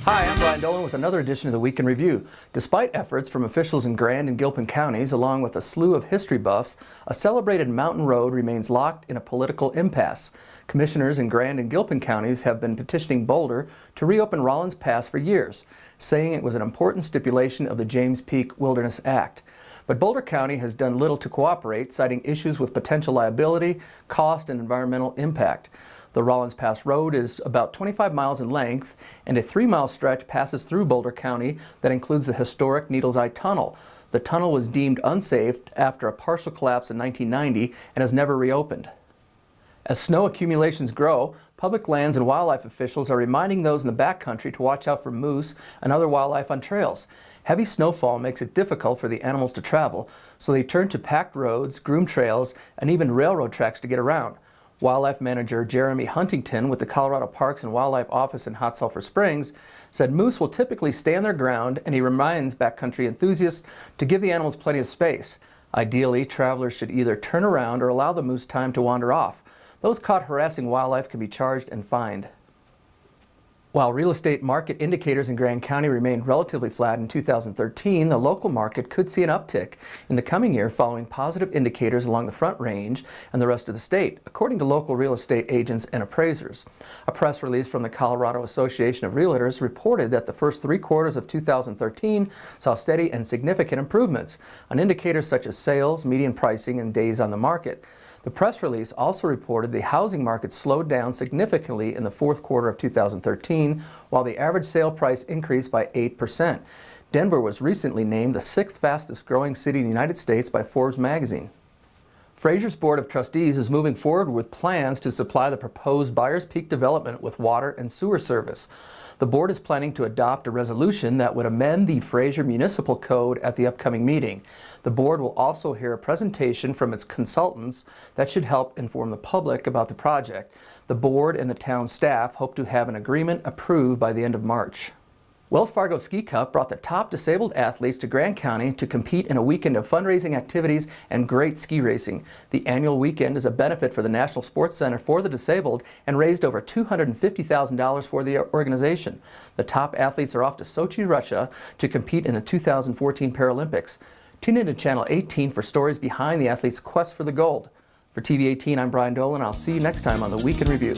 Hi, I'm Brian Dolan with another edition of the Week in Review. Despite efforts from officials in Grand and Gilpin counties, along with a slew of history buffs, a celebrated mountain road remains locked in a political impasse. Commissioners in Grand and Gilpin counties have been petitioning Boulder to reopen Rollins Pass for years, saying it was an important stipulation of the James Peak Wilderness Act. But Boulder County has done little to cooperate, citing issues with potential liability, cost, and environmental impact. The Rollins Pass Road is about 25 miles in length, and a 3-mile stretch passes through Boulder County that includes the historic Needles Eye Tunnel. The tunnel was deemed unsafe after a partial collapse in 1990 and has never reopened. As snow accumulations grow, public lands and wildlife officials are reminding those in the backcountry to watch out for moose and other wildlife on trails. Heavy snowfall makes it difficult for the animals to travel, so they turn to packed roads, groomed trails, and even railroad tracks to get around. Wildlife Manager Jeremy Huntington with the Colorado Parks and Wildlife Office in Hot Sulphur Springs said moose will typically stand their ground, and he reminds backcountry enthusiasts to give the animals plenty of space. Ideally, travelers should either turn around or allow the moose time to wander off. Those caught harassing wildlife can be charged and fined. While real estate market indicators in Grand County remained relatively flat in 2013, the local market could see an uptick in the coming year following positive indicators along the Front Range and the rest of the state, according to local real estate agents and appraisers. A press release from the Colorado Association of Realtors reported that the first 3 quarters of 2013 saw steady and significant improvements on indicators such as sales, median pricing, and days on the market. The press release also reported the housing market slowed down significantly in the 4th quarter of 2013, while the average sale price increased by 8%. Denver was recently named the 6th fastest growing city in the United States by Forbes magazine. Frazier's Board of Trustees is moving forward with plans to supply the proposed Byers Peak development with water and sewer service. The board is planning to adopt a resolution that would amend the Frazier Municipal Code at the upcoming meeting. The board will also hear a presentation from its consultants that should help inform the public about the project. The board and the town staff hope to have an agreement approved by the end of March. Wells Fargo Ski Cup brought the top disabled athletes to Grand County to compete in a weekend of fundraising activities and great ski racing. The annual weekend is a benefit for the National Sports Center for the Disabled and raised over $250,000 for the organization. The top athletes are off to Sochi, Russia to compete in the 2014 Paralympics. Tune in to Channel 18 for stories behind the athletes' quest for the gold. For TV 18, I'm Brian Dolan. I'll see you next time on the Week in Review.